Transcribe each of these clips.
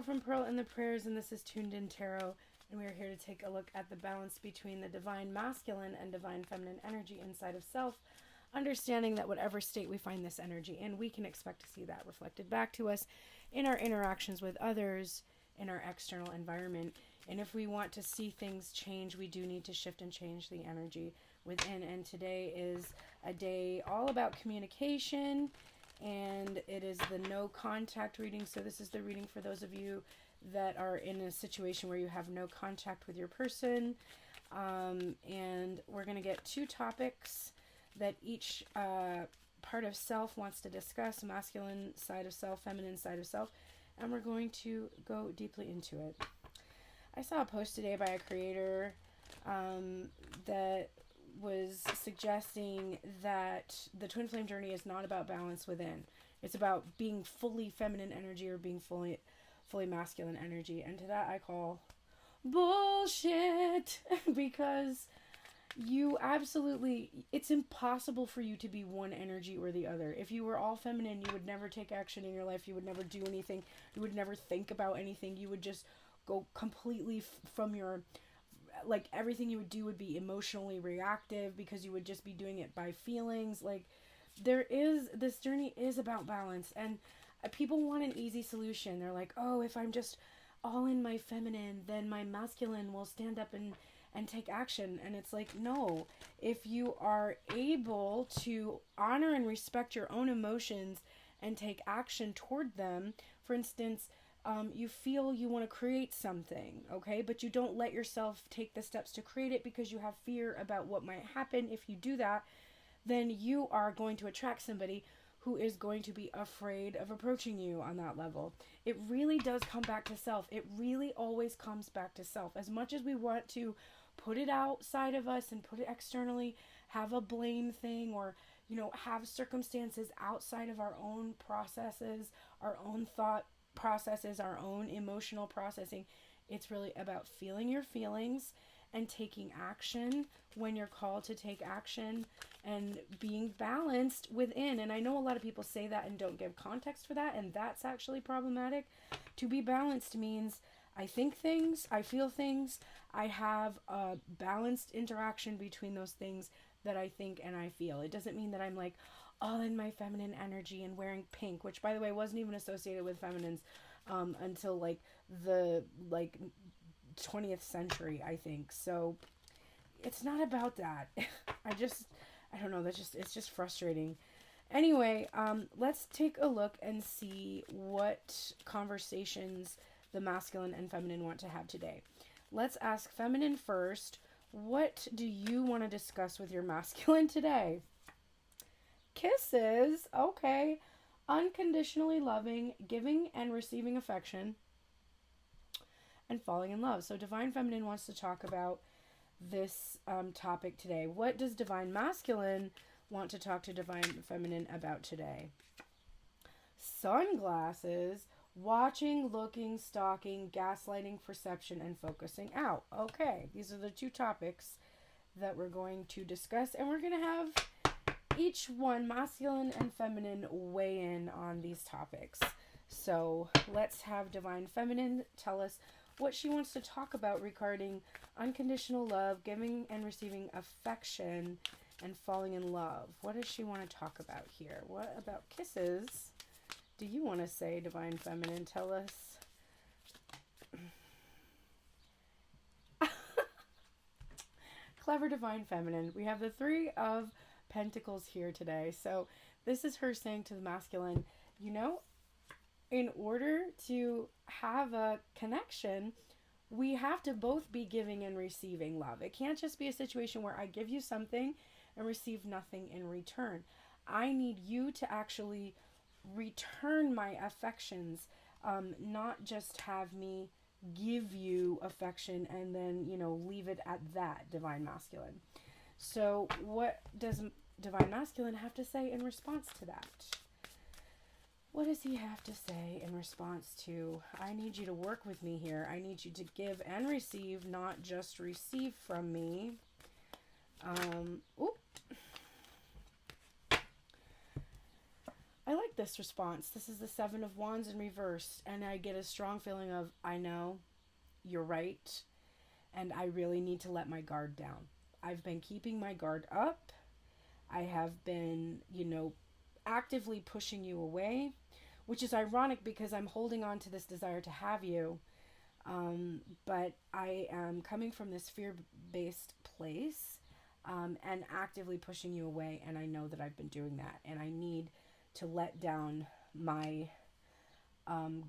from Pearl in the Prayers, and this is Tuned In Tarot, and we are here to take a look at the balance between the divine masculine and divine feminine energy inside of self, understanding that whatever state we find this energy in, we can expect to see that reflected back to us in our interactions with others, in our external environment. And if we want to see things change, we do need to shift and change the energy within. And today is a day all about communication, and it is the no contact reading. So this is the reading for those of you that are in a situation where you have no contact with your person. And we're going to get two topics that each part of self wants to discuss: masculine side of self, feminine side of self, and we're going to go deeply into it. I saw a post today by a creator that was suggesting that the twin flame journey is not about balance within. It's about being fully feminine energy or being fully masculine energy. And to that I call bullshit, because it's impossible for you to be one energy or the other. If you were all feminine, you would never take action in your life. You would never do anything. You would never think about anything. You would just go completely from your, like, everything you would do would be emotionally reactive, because you would just be doing it by feelings. Like, this journey is about balance, and people want an easy solution. They're like, oh, if I'm just all in my feminine, then my masculine will stand up and take action. And it's like, no, if you are able to honor and respect your own emotions and take action toward them, for instance, you feel you want to create something, okay, but you don't let yourself take the steps to create it because you have fear about what might happen if you do that, then you are going to attract somebody who is going to be afraid of approaching you on that level. It really does come back to self. It really always comes back to self. As much as we want to put it outside of us and put it externally, have a blame thing, or, have circumstances outside of our own processes, our own thought processes, our own emotional processing, it's really about feeling your feelings and taking action when you're called to take action, and being balanced within. And I know a lot of people say that and don't give context for that, and that's actually problematic. To be balanced means I think things, I feel things, I have a balanced interaction between those things that I think and I feel. It doesn't mean that I'm like all in my feminine energy and wearing pink, which, by the way, wasn't even associated with feminines until the 20th century, I think. So it's not about that. I don't know, it's just frustrating. Anyway, let's take a look and see what conversations the masculine and feminine want to have today. Let's ask feminine first. What do you want to discuss with your masculine today? Kisses. Okay. Unconditionally loving, giving and receiving affection, and falling in love. So divine feminine wants to talk about this topic today. What does divine masculine want to talk to divine feminine about today? Sunglasses. Watching, looking, stalking, gaslighting, perception, and focusing out. Okay, these are the two topics that we're going to discuss, and we're going to have each one, masculine and feminine, weigh in on these topics. So let's have divine feminine tell us what she wants to talk about regarding unconditional love, giving and receiving affection, and falling in love. What does she want to talk about here? What about kisses do you want to say, divine feminine? Tell us. Clever divine feminine. We have the Three of Pentacles here today. So this is her saying to the masculine, in order to have a connection, we have to both be giving and receiving love. It can't just be a situation where I give you something and receive nothing in return. I need you to actually return my affections, not just have me give you affection and then, leave it at that, divine masculine. So what does divine masculine have to say in response to that? What does he have to say in response to, I need you to work with me here. I need you to give and receive, not just receive from me. I like this response. This is the Seven of Wands in reverse, and I get a strong feeling of, I know, you're right, and I really need to let my guard down. I've been keeping my guard up. I have been, actively pushing you away, which is ironic because I'm holding on to this desire to have you. But I am coming from this fear-based place, and actively pushing you away. And I know that I've been doing that, and I need to let down my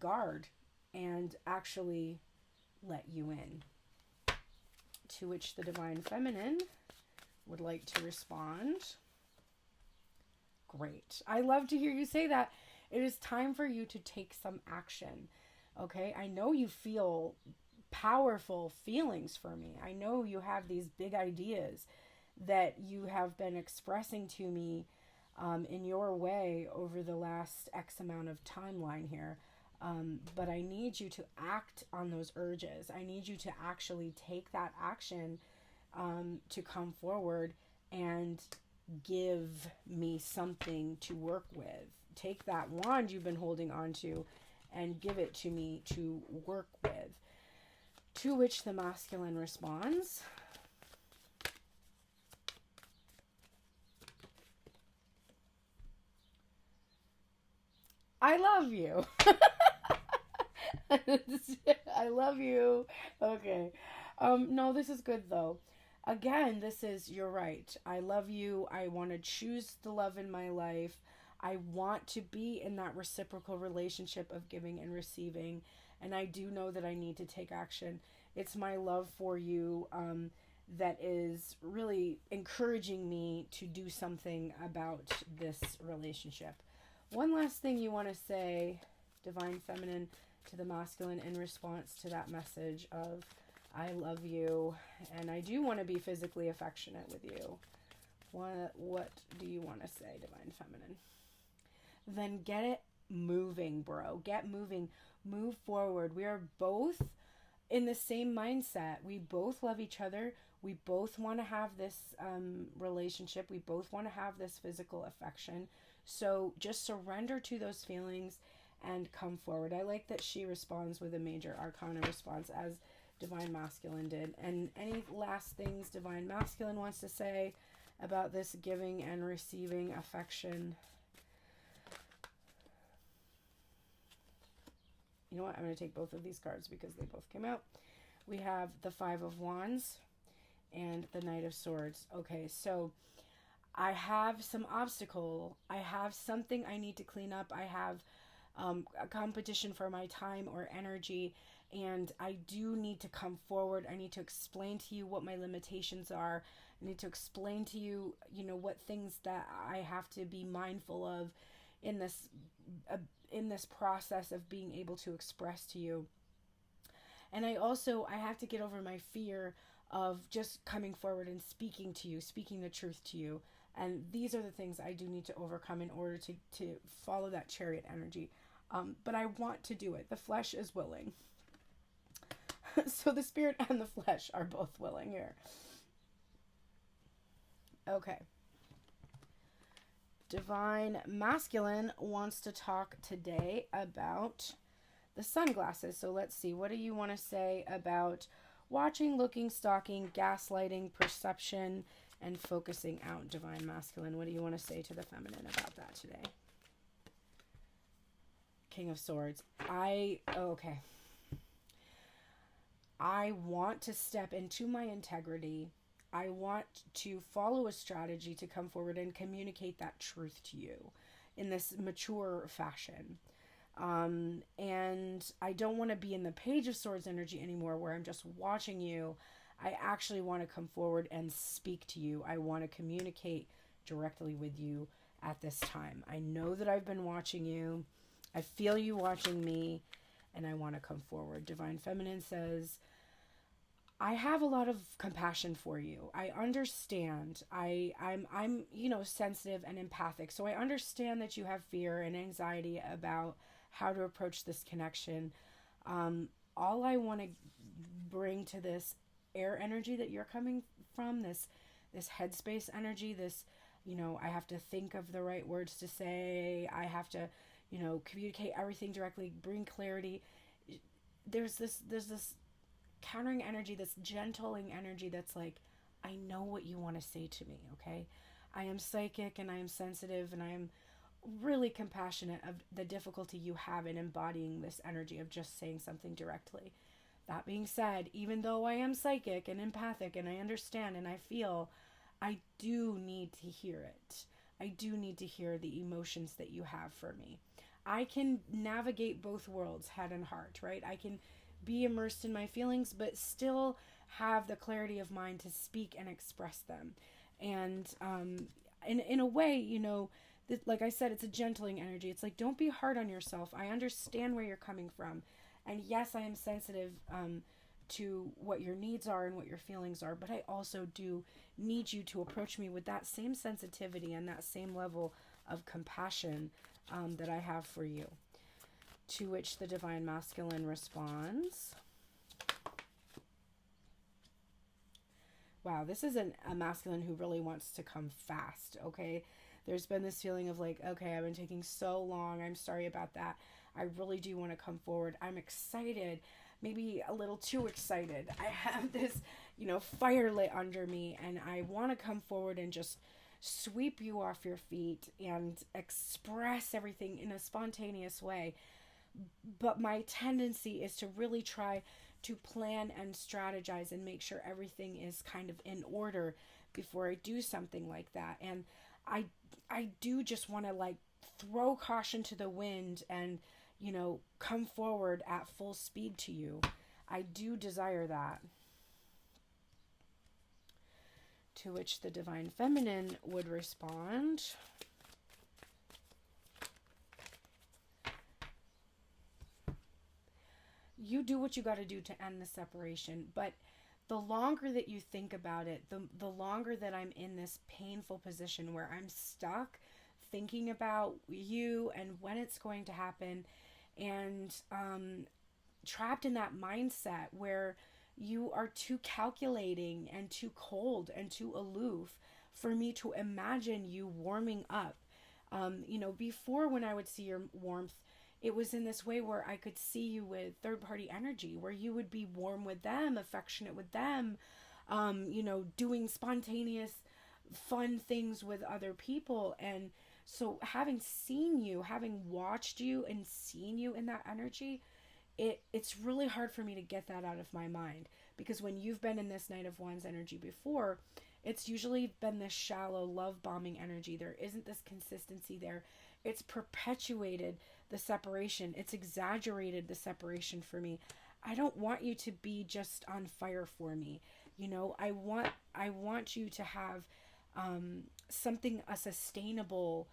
guard and actually let you in. To which the Divine Feminine would like to respond. Great. I love to hear you say that. It is time for you to take some action. Okay? I know you feel powerful feelings for me. I know you have these big ideas that you have been expressing to me in your way over the last X amount of timeline here. But I need you to act on those urges. I need you to actually take that action to come forward and give me something to work with. Take that wand you've been holding on to and give it to me to work with. To which the masculine responds, I love you. I love you. Okay. No, this is good though. Again, this is, you're right. I love you. I want to choose the love in my life. I want to be in that reciprocal relationship of giving and receiving. And I do know that I need to take action. It's my love for you that is really encouraging me to do something about this relationship. One last thing you want to say, Divine Feminine, to the masculine in response to that message of, I love you, and I do want to be physically affectionate with you. What do you want to say, Divine Feminine? Then get it moving, bro. Get moving. Move forward. We are both in the same mindset. We both love each other. We both want to have this relationship. We both want to have this physical affection. So just surrender to those feelings and come forward. I like that she responds with a major arcana response as Divine Masculine did. And any last things Divine Masculine wants to say about this giving and receiving affection? You know what? I'm going to take both of these cards because they both came out. We have the Five of Wands and the Knight of Swords. Okay, so I have some obstacle. I have something I need to clean up. I have a competition for my time or energy, and I do need to come forward. I need to explain to you what my limitations are. I need to explain to you, what things that I have to be mindful of in this process of being able to express to you. And I have to get over my fear of just coming forward and speaking to you, speaking the truth to you. And these are the things I do need to overcome in order to follow that chariot energy. But I want to do it. The flesh is willing. So the spirit and the flesh are both willing here. Okay. Divine Masculine wants to talk today about the sunglasses. So let's see. What do you want to say about watching, looking, stalking, gaslighting, perception, and focusing out? Divine Masculine, what do you want to say to the feminine about that today? King of Swords. Okay. I want to step into my integrity. I want to follow a strategy to come forward and communicate that truth to you in this mature fashion. And I don't want to be in the Page of Swords energy anymore where I'm just watching you. I actually want to come forward and speak to you. I want to communicate directly with you at this time. I know that I've been watching you. I feel you watching me, and I want to come forward. Divine Feminine says, I have a lot of compassion for you. I understand. I'm sensitive and empathic. So I understand that you have fear and anxiety about how to approach this connection. All I want to bring to this air energy that you're coming from, this headspace energy, this, I have to think of the right words to say. I have to, communicate everything directly, bring clarity. There's this countering energy, this gentling energy that's like, I know what you want to say to me, okay? I am psychic and I am sensitive and I am really compassionate of the difficulty you have in embodying this energy of just saying something directly. That being said, even though I am psychic and empathic and I understand and I feel, I do need to hear it. I do need to hear the emotions that you have for me. I can navigate both worlds, head and heart, right? I can be immersed in my feelings, but still have the clarity of mind to speak and express them. And in a way, like I said, it's a gentling energy. It's like, don't be hard on yourself. I understand where you're coming from. And yes, I am sensitive to what your needs are and what your feelings are, but I also do need you to approach me with that same sensitivity and that same level of compassion that I have for you. To which the Divine Masculine responds, wow, this is a masculine who really wants to come fast, okay? There's been this feeling of like, okay, I've been taking so long. I'm sorry about that. I really do want to come forward. I'm excited, maybe a little too excited. I have this, fire lit under me, and I want to come forward and just sweep you off your feet and express everything in a spontaneous way. But my tendency is to really try to plan and strategize and make sure everything is kind of in order before I do something like that. And I do just want to like throw caution to the wind and, come forward at full speed to you. I do desire that. To which the Divine Feminine would respond, you do what you got to do to end the separation, but the longer that you think about it, the longer that I'm in this painful position where I'm stuck thinking about you and when it's going to happen, and trapped in that mindset where you are too calculating and too cold and too aloof for me to imagine you warming up. Before, when I would see your warmth, it was in this way where I could see you with third party energy, where you would be warm with them, affectionate with them, doing spontaneous, fun things with other people. And so having seen you, having watched you and seen you in that energy, it's really hard for me to get that out of my mind, because when you've been in this Knight of Wands energy before, it's usually been this shallow love bombing energy. There isn't this consistency there. It's perpetuated the separation. It's exaggerated the separation for me. I don't want you to be just on fire for me. I want you to have a sustainable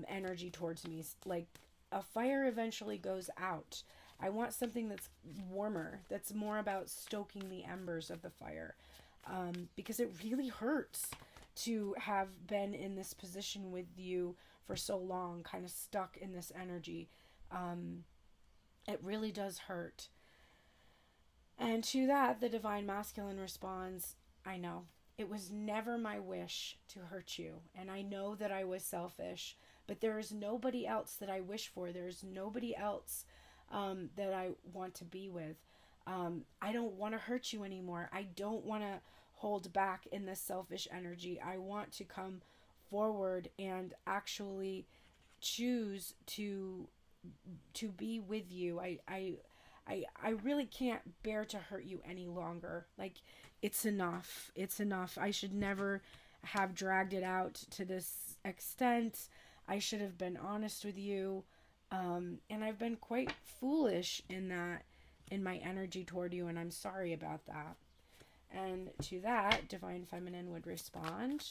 energy towards me. Like, a fire eventually goes out. I want something that's warmer, that's more about stoking the embers of the fire. Because it really hurts to have been in this position with you for so long, kind of stuck in this energy. It really does hurt. And to that, the Divine Masculine responds, I know. It was never my wish to hurt you. And I know that I was selfish. But there is nobody else that I wish for. There's nobody else that I want to be with. I don't want to hurt you anymore. I don't want to hold back in this selfish energy. I want to come forward and actually choose to be with you. I really can't bear to hurt you any longer. Like, it's enough. It's enough. I should never have dragged it out to this extent. I should have been honest with you. And I've been quite foolish in my energy toward you, and I'm sorry about that. And to that, Divine Feminine would respond,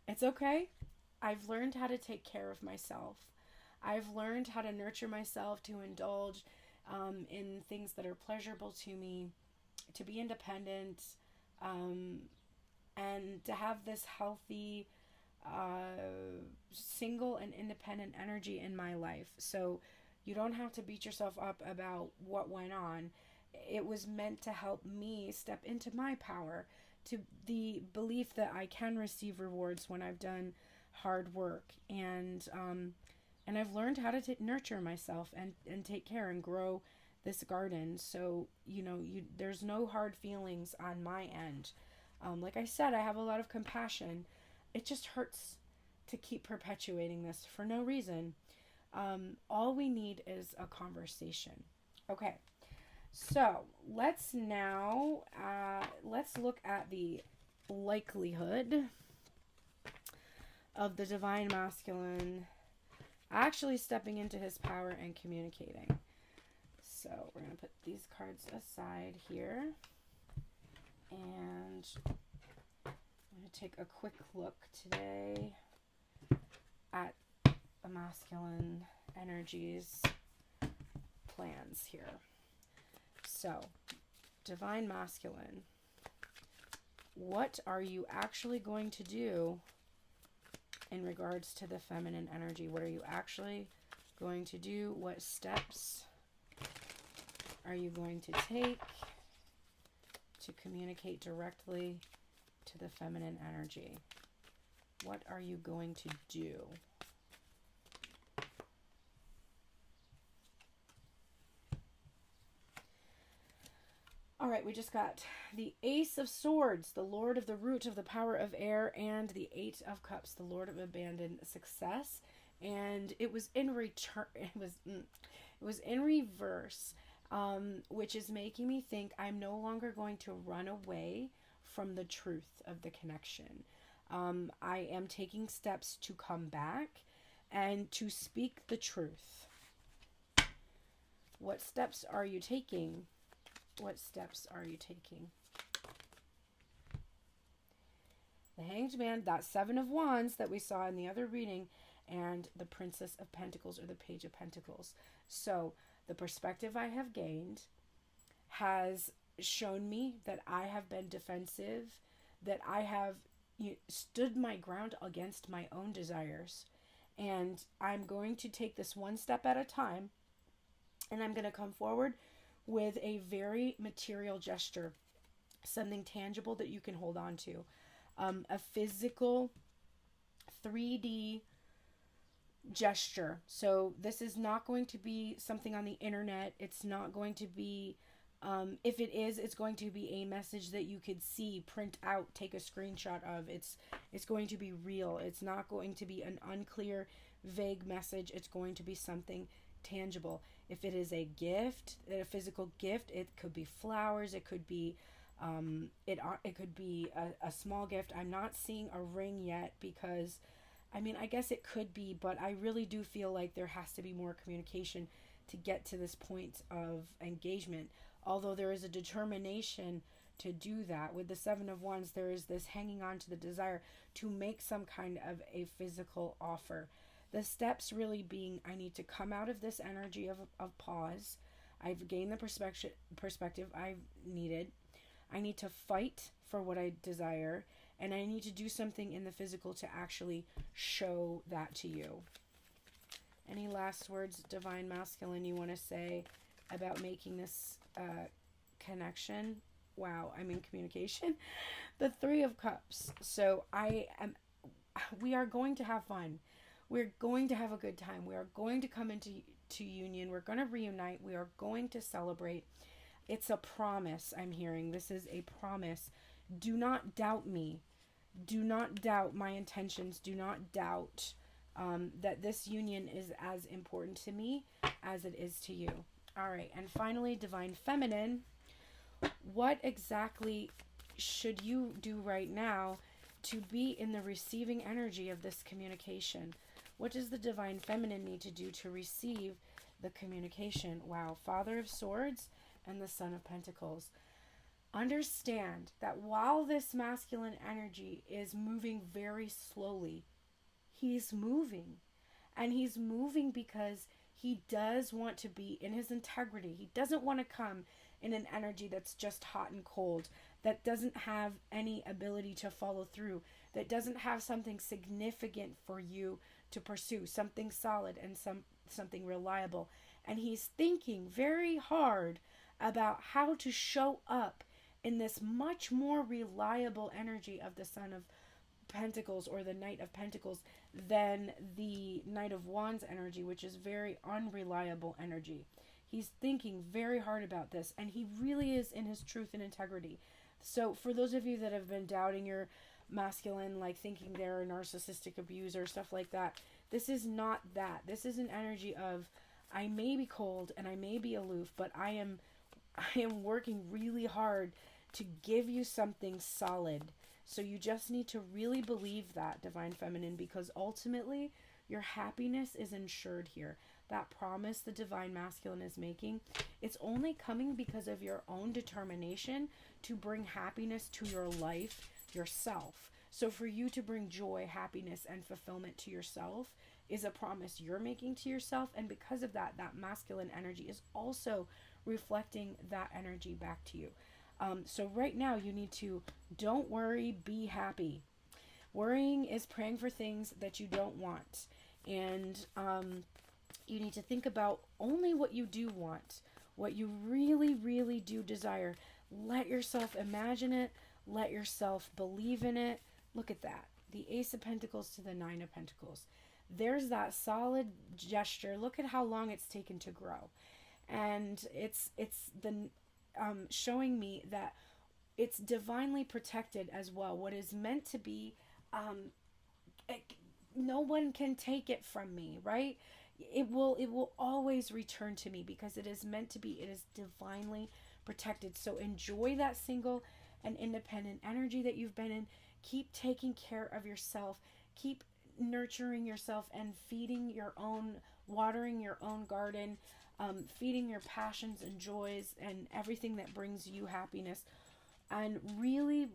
it's okay. I've learned how to take care of myself. I've learned how to nurture myself, to indulge in things that are pleasurable to me, to be independent, and to have this healthy, single and independent energy in my life. So You don't have to beat yourself up about what went on. It was meant to help me step into my power, to the belief that I can receive rewards when I've done hard work. And I've learned how to nurture myself and take care and grow this garden. So, there's no hard feelings on my end. Like I said, I have a lot of compassion. It just hurts to keep perpetuating this for no reason. All we need is a conversation. Okay, so let's look at the likelihood of the divine masculine actually stepping into his power and communicating. So we're going to put these cards aside here, and I'm going to take a quick look today at the masculine energies plans here. So, divine masculine, what are you actually going to do in regards to the feminine energy? What are you actually going to do? What steps are you going to take to communicate directly to the feminine energy? What are you going to do? All right, we just got the Ace of Swords, the Lord of the Root of the Power of Air, and the Eight of Cups, the Lord of Abandoned Success. And it was in return. It was in reverse, which is making me think I'm no longer going to run away from the truth of the connection. I am taking steps to come back and to speak the truth. What steps are you taking? What steps are you taking? The Hanged Man, that Seven of Wands that we saw in the other reading, and the Princess of Pentacles, or the Page of Pentacles. So the perspective I have gained has shown me that I have been defensive, that I have stood my ground against my own desires. And I'm going to take this one step at a time, and I'm going to come forward with a very material gesture, something tangible that you can hold on to, a physical 3D gesture. So this is not going to be something on the internet. It's not going to be, if it is, it's going to be a message that you could see, print out, take a screenshot of. It's going to be real. It's not going to be an unclear, vague message. It's going to be something tangible. If it is a gift, a physical gift, it could be flowers, it could be it could be a small gift. I'm not seeing a ring yet, because I guess it could be, but I really do feel like there has to be more communication to get to this point of engagement. Although there is a determination to do that. With the Seven of Wands, there is this hanging on to the desire to make some kind of a physical offer. The steps really being, I need to come out of this energy of pause. I've gained the perspective I've needed. I need to fight for what I desire. And I need to do something in the physical to actually show that to you. Any last words, Divine Masculine, you want to say about making this connection? Wow, I'm in communication. The Three of Cups. So we are going to have fun. We're going to have a good time. We are going to come into union. We're going to reunite. We are going to celebrate. It's a promise I'm hearing. This is a promise. Do not doubt me. Do not doubt my intentions. Do not doubt that this union is as important to me as it is to you. All right. And finally, Divine Feminine. What exactly should you do right now to be in the receiving energy of this communication? What does the Divine Feminine need to do to receive the communication? Wow, Father of Swords and the Son of Pentacles. Understand that while this masculine energy is moving very slowly, he's moving. And he's moving because he does want to be in his integrity. He doesn't want to come in an energy that's just hot and cold, that doesn't have any ability to follow through, that doesn't have something significant for you to pursue, something solid and something reliable. And he's thinking very hard about how to show up in this much more reliable energy of the Son of Pentacles or the Knight of Pentacles than the Knight of Wands energy, which is very unreliable energy. He's thinking very hard about this, and he really is in his truth and integrity. So for those of you that have been doubting your masculine, like thinking they're a narcissistic abuser, stuff like that, this is not that. This is an energy of, I may be cold and I may be aloof, but I am working really hard to give you something solid. So you just need to really believe that, Divine Feminine, because ultimately your happiness is ensured here. That promise the Divine Masculine is making, it's only coming because of your own determination to bring happiness to your life yourself. So for you to bring joy, happiness, and fulfillment to yourself is a promise you're making to yourself. And because of that, that masculine energy is also reflecting that energy back to you. So right now you need to, don't worry, be happy. Worrying is praying for things that you don't want. And you need to think about only what you do want, what you really, really do desire. Let yourself imagine it. Let yourself believe in it. Look at that. The Ace of Pentacles to the Nine of Pentacles. There's that solid gesture. Look at how long it's taken to grow. And it's the showing me that it's divinely protected as well. What is meant to be, no one can take it from me, right? It will always return to me because it is meant to be. It is divinely protected. So enjoy that single and independent energy that you've been in. Keep taking care of yourself. Keep nurturing yourself and feeding your own, watering your own garden, feeding your passions and joys and everything that brings you happiness. And really,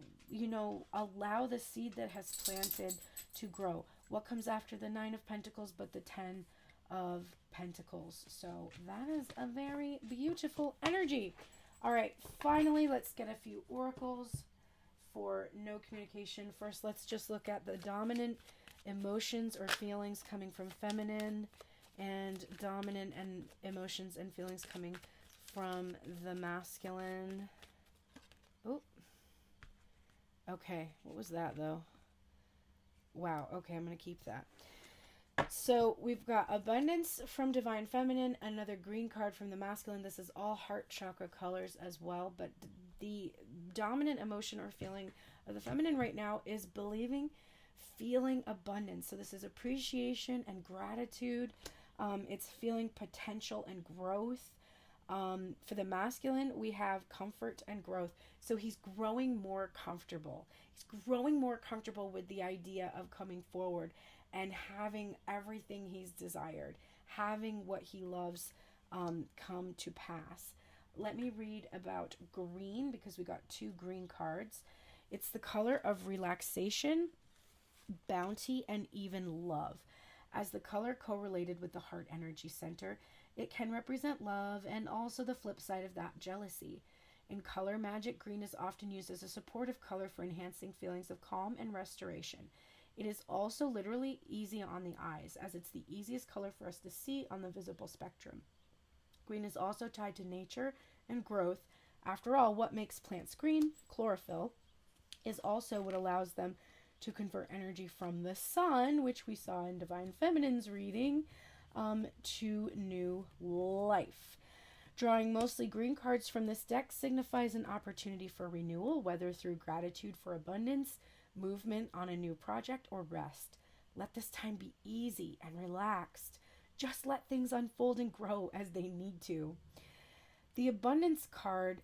allow the seed that has planted to grow. What comes after the Nine of Pentacles but the 10 of Pentacles? So that is a very beautiful energy. All right, finally, let's get a few oracles for no communication. First, let's just look at the dominant emotions or feelings coming from feminine, and dominant and emotions and feelings coming from the masculine. Oh, okay. What was that, though? Wow. Okay, I'm going to keep that. So we've got abundance from Divine Feminine, another green card from the masculine. This is all heart chakra colors as well, but the dominant emotion or feeling of the feminine right now is feeling abundance. So this is appreciation and gratitude. It's feeling potential and growth. For the masculine, we have comfort and growth. So he's growing more comfortable. He's growing more comfortable with the idea of coming forward and having everything he's desired, having what he loves come to pass. Let me read about green, because we got two green cards. It's the color of relaxation, bounty, and even love. As the color correlated with the heart energy center, it can represent love and also the flip side of that, jealousy. In color magic, green is often used as a supportive color for enhancing feelings of calm and restoration. It is also literally easy on the eyes, as it's the easiest color for us to see on the visible spectrum. Green is also tied to nature and growth. After all, what makes plants green, chlorophyll, is also what allows them to convert energy from the sun, which we saw in Divine Feminine's reading, to new life. Drawing mostly green cards from this deck signifies an opportunity for renewal, whether through gratitude for abundance, movement on a new project, or rest. Let this time be easy and relaxed. Just let things unfold and grow as they need to. The abundance card,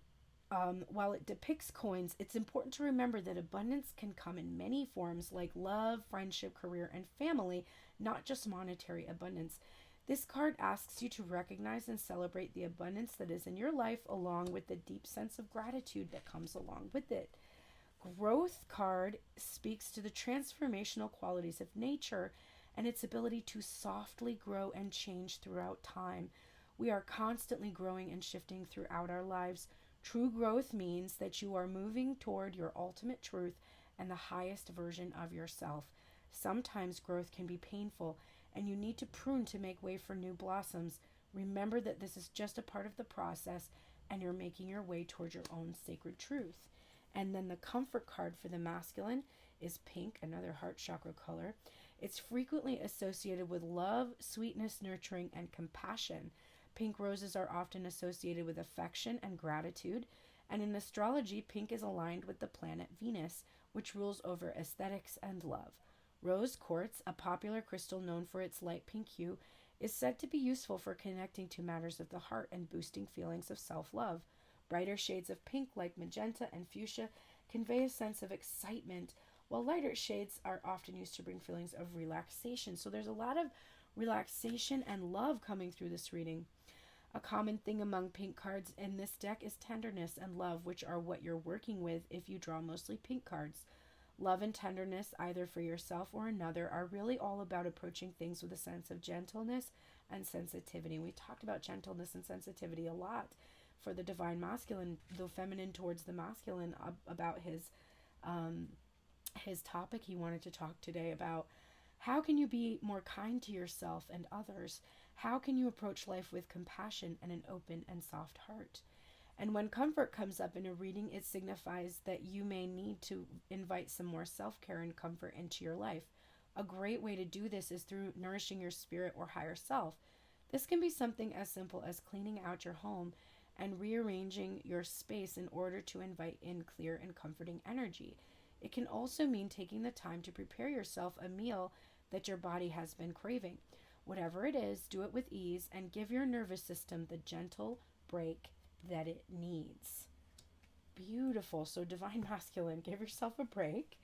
while it depicts coins, it's important to remember that abundance can come in many forms, like love, friendship, career, and family, not just monetary abundance. This card asks you to recognize and celebrate the abundance that is in your life, along with the deep sense of gratitude that comes along with it. Growth card speaks to the transformational qualities of nature and its ability to softly grow and change throughout time. We are constantly growing and shifting throughout our lives. True growth means that you are moving toward your ultimate truth and the highest version of yourself. Sometimes growth can be painful, and you need to prune to make way for new blossoms. Remember that this is just a part of the process, and you're making your way towards your own sacred truth. And then the comfort card for the masculine is pink, another heart chakra color. It's frequently associated with love, sweetness, nurturing, and compassion. Pink roses are often associated with affection and gratitude. And in astrology, pink is aligned with the planet Venus, which rules over aesthetics and love. Rose quartz, a popular crystal known for its light pink hue, is said to be useful for connecting to matters of the heart and boosting feelings of self-love. Brighter shades of pink, like magenta and fuchsia, convey a sense of excitement, while lighter shades are often used to bring feelings of relaxation. So there's a lot of relaxation and love coming through this reading. A common thing among pink cards in this deck is tenderness and love, which are what you're working with if you draw mostly pink cards. Love and tenderness, either for yourself or another, are really all about approaching things with a sense of gentleness and sensitivity. We talked about gentleness and sensitivity a lot for the divine masculine, the feminine towards the masculine, about his topic. He wanted to talk today about how can you be more kind to yourself and others? How can you approach life with compassion and an open and soft heart? And when comfort comes up in a reading, it signifies that you may need to invite some more self-care and comfort into your life. A great way to do this is through nourishing your spirit or higher self. This can be something as simple as cleaning out your home and rearranging your space in order to invite in clear and comforting energy. It can also mean taking the time to prepare yourself a meal that your body has been craving. Whatever it is, do it with ease and give your nervous system the gentle break that it needs. Beautiful. So divine masculine, give yourself a break.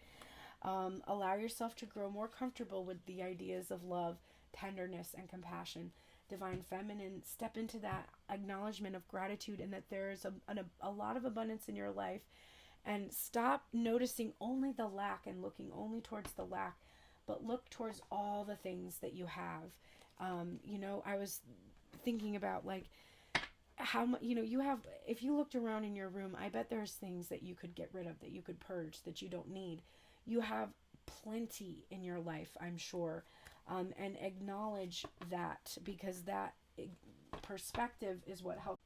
Allow yourself to grow more comfortable with the ideas of love, tenderness, and compassion. Divine feminine, step into that acknowledgement of gratitude and that there is a lot of abundance in your life, and stop noticing only the lack and looking only towards the lack, but look towards all the things that you have. I was thinking about like how much, you have, if you looked around in your room, I bet there's things that you could get rid of, that you could purge, that you don't need. You have plenty in your life, I'm sure. And acknowledge that, because that perspective is what helps.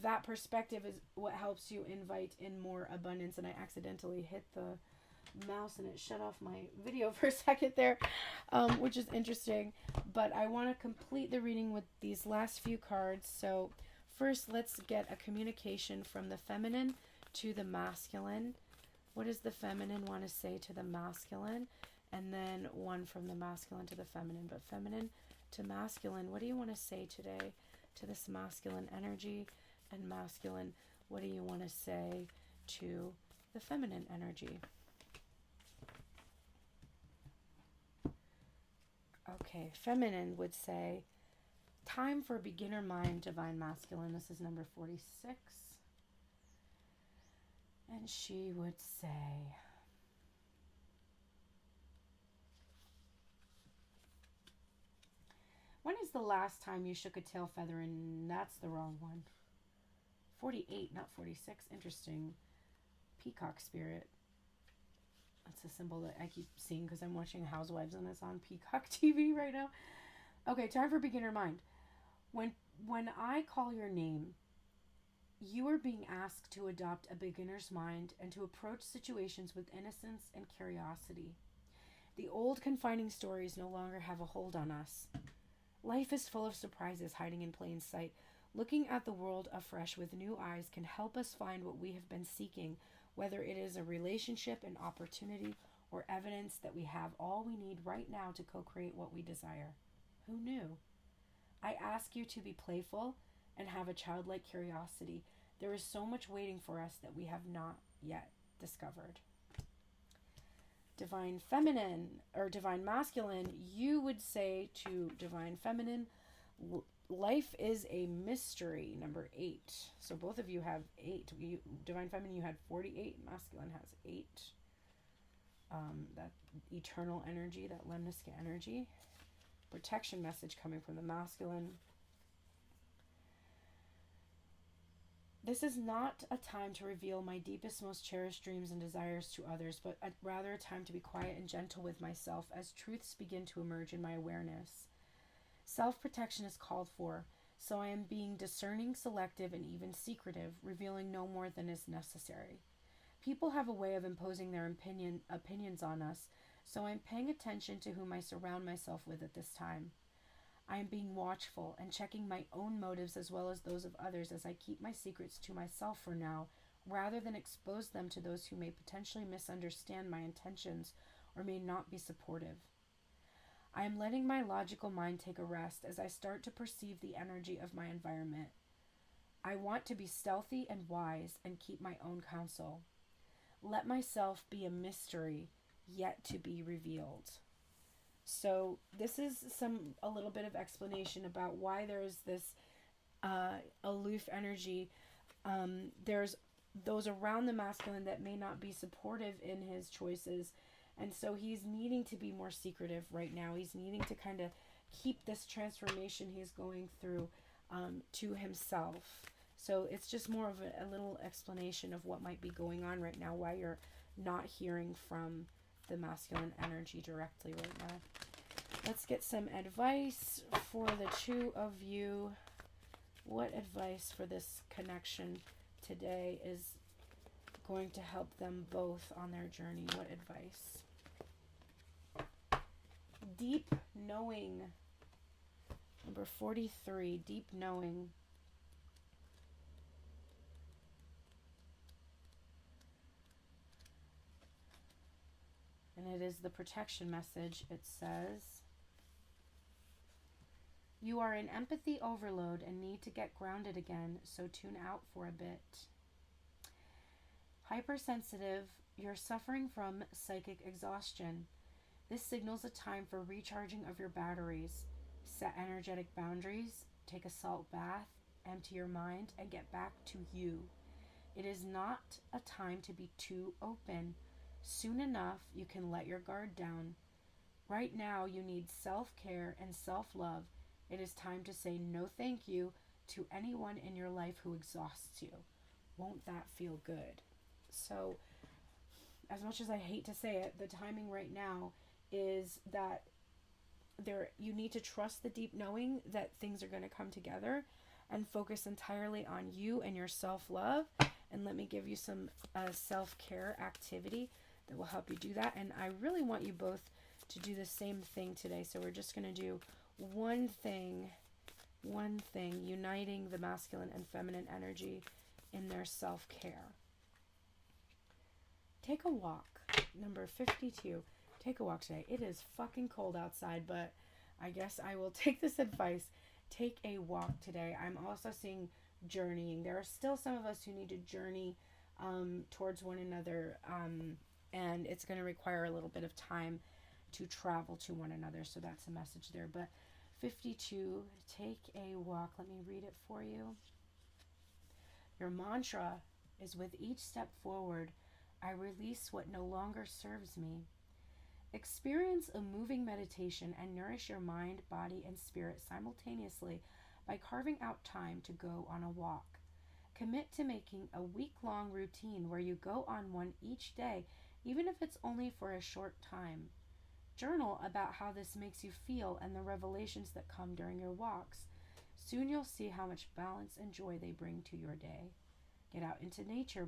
That perspective is what helps you invite in more abundance. And I accidentally hit the mouse and it shut off my video for a second there, which is interesting. But I want to complete the reading with these last few cards. So first, let's get a communication from the feminine to the masculine. What does the feminine want to say to the masculine? And then one from the masculine to the feminine. But feminine to masculine, what do you want to say today to this masculine energy? And masculine, what do you want to say to the feminine energy? Okay, feminine would say, time for beginner mind, divine masculine. This is number 46. And she would say, when is the last time you shook a tail feather? And that's the wrong one. 48, not 46. Interesting. Peacock spirit. That's a symbol that I keep seeing because I'm watching Housewives and it's on Peacock TV right now. Okay, time for beginner mind. When I call your name, you are being asked to adopt a beginner's mind and to approach situations with innocence and curiosity. The old confining stories no longer have a hold on us. Life is full of surprises hiding in plain sight. Looking at the world afresh with new eyes can help us find what we have been seeking, whether it is a relationship, an opportunity, or evidence that we have all we need right now to co-create what we desire. Who knew? I ask you to be playful and have a childlike curiosity. There is so much waiting for us that we have not yet discovered. Divine feminine or divine masculine, you would say to divine feminine, life is a mystery, number 8. So both of you have 8. Divine feminine, you had 48. Masculine has 8. That eternal energy, that lemnisca energy. Protection message coming from the masculine. This is not a time to reveal my deepest, most cherished dreams and desires to others, but rather a time to be quiet and gentle with myself as truths begin to emerge in my awareness. Self-protection is called for, so I am being discerning, selective, and even secretive, revealing no more than is necessary. People have a way of imposing their opinions on us, so I am paying attention to whom I surround myself with at this time. I am being watchful and checking my own motives as well as those of others as I keep my secrets to myself for now, rather than expose them to those who may potentially misunderstand my intentions or may not be supportive. I am letting my logical mind take a rest as I start to perceive the energy of my environment. I want to be stealthy and wise and keep my own counsel. Let myself be a mystery yet to be revealed. So this is a little bit of explanation about why there's this aloof energy. There's those around the masculine that may not be supportive in his choices, and so he's needing to be more secretive right now. He's needing to kind of keep this transformation he's going through to himself. So it's just more of a little explanation of what might be going on right now, why you're not hearing from the masculine energy directly right now. Let's get some advice for the two of you. What advice for this connection today is going to help them both on their journey? What advice? Deep knowing. Number 43, deep knowing. And it is the protection message. It says, you are in empathy overload and need to get grounded again, so tune out for a bit. Hypersensitive, you're suffering from psychic exhaustion. This signals a time for recharging of your batteries. Set energetic boundaries, take a salt bath, empty your mind, and get back to you. It is not a time to be too open. Soon enough, you can let your guard down. Right now, you need self-care and self-love. It is time to say no thank you to anyone in your life who exhausts you. Won't that feel good? So, as much as I hate to say it, the timing right now is that you need to trust the deep knowing that things are going to come together and focus entirely on you and your self-love. And let me give you some self-care activity that will help you do that. And I really want you both to do the same thing today. So we're just going to do one thing, uniting the masculine and feminine energy in their self-care. Take a walk. Number 52. Take a walk today. It is fucking cold outside, but I guess I will take this advice. Take a walk today. I'm also seeing journeying. There are still some of us who need to journey towards one another, and it's going to require a little bit of time to travel to one another. So that's a message there. But 52, take a walk. Let me read it for you. Your mantra is, with each step forward, I release what no longer serves me. Experience a moving meditation and nourish your mind, body, and spirit simultaneously by carving out time to go on a walk. Commit to making a week-long routine where you go on one each day, even if it's only for a short time. Journal about how this makes you feel and the revelations that come during your walks. Soon you'll see how much balance and joy they bring to your day. Get out into nature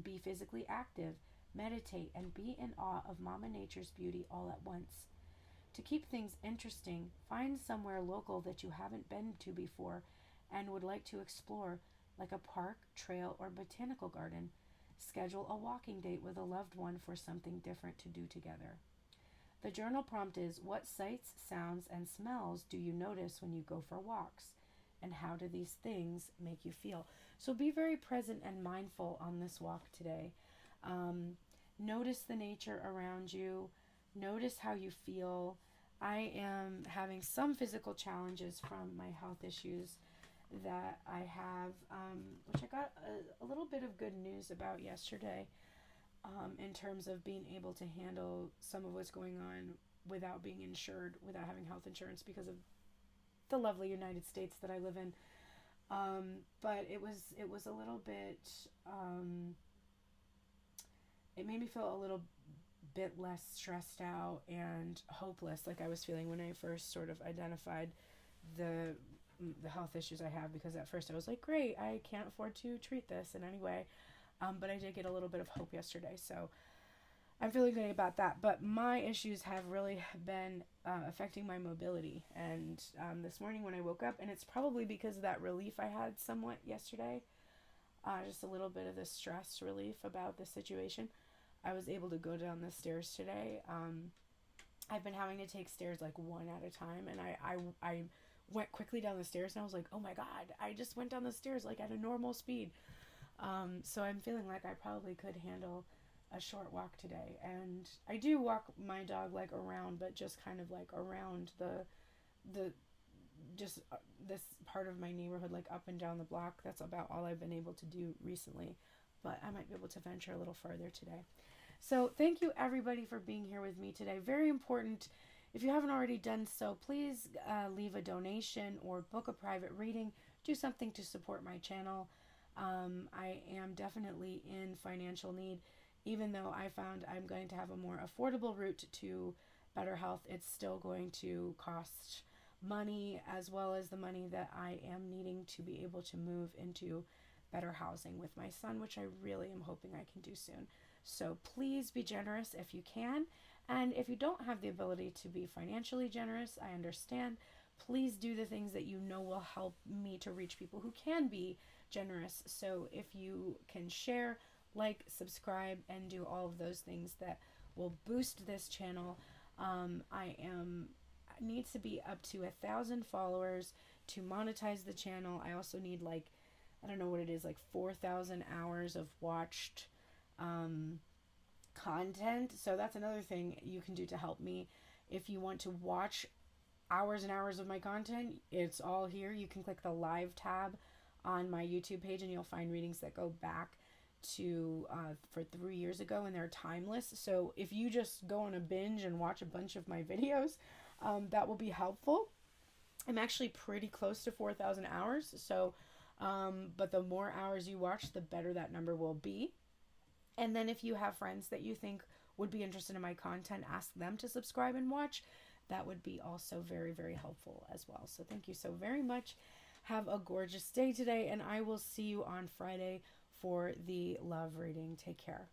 be physically active, meditate, and be in awe of Mama Nature's beauty all at once. To keep things interesting, find somewhere local that you haven't been to before and would like to explore, like a park, trail, or botanical garden. Schedule a walking date with a loved one for something different to do together. The journal prompt is, what sights, sounds, and smells do you notice when you go for walks? And how do these things make you feel? So be very present and mindful on this walk today. Notice the nature around you. Notice how you feel. I am having some physical challenges from my health issues that I have, which I got a little bit of good news about yesterday, in terms of being able to handle some of what's going on without being insured, without having health insurance because of the lovely United States that I live in. But it was a little bit, it made me feel a little bit less stressed out and hopeless like I was feeling when I first sort of identified the health issues I have, because at first I was like, great, I can't afford to treat this in any way. But I did get a little bit of hope yesterday, so I'm feeling good about that. But my issues have really been affecting my mobility. And this morning when I woke up, and it's probably because of that relief I had somewhat yesterday, just a little bit of the stress relief about the situation, I was able to go down the stairs today. I've been having to take stairs like one at a time, and I went quickly down the stairs, and I was like, oh my God, I just went down the stairs like at a normal speed. So I'm feeling like I probably could handle a short walk today. And I do walk my dog like around, but just kind of like around the just this part of my neighborhood, like up and down the block. That's about all I've been able to do recently, but I might be able to venture a little further today. So thank you everybody for being here with me today. Very important. If you haven't already done so, please leave a donation or book a private reading. Do something to support my channel. I am definitely in financial need. Even though I found I'm going to have a more affordable route to better health, it's still going to cost money, as well as the money that I am needing to be able to move into better housing with my son, which I really am hoping I can do soon. So please be generous if you can. And if you don't have the ability to be financially generous, I understand. Please do the things that you know will help me to reach people who can be generous. So if you can share, like, subscribe, and do all of those things that will boost this channel. I need to be up to 1,000 followers to monetize the channel. I also need, like, I don't know what it is, like 4,000 hours of watched content. So that's another thing you can do to help me. If you want to watch hours and hours of my content, it's all here. You can click the live tab on my YouTube page, and you'll find readings that go back to for 3 years ago, and they're timeless. So if you just go on a binge and watch a bunch of my videos, that will be helpful. I'm actually pretty close to 4,000 hours, so but the more hours you watch, the better that number will be. And then if you have friends that you think would be interested in my content, ask them to subscribe and watch. That would be also very, very helpful as well. So thank you so very much. Have a gorgeous day today, and I will see you on Friday for the love reading. Take care.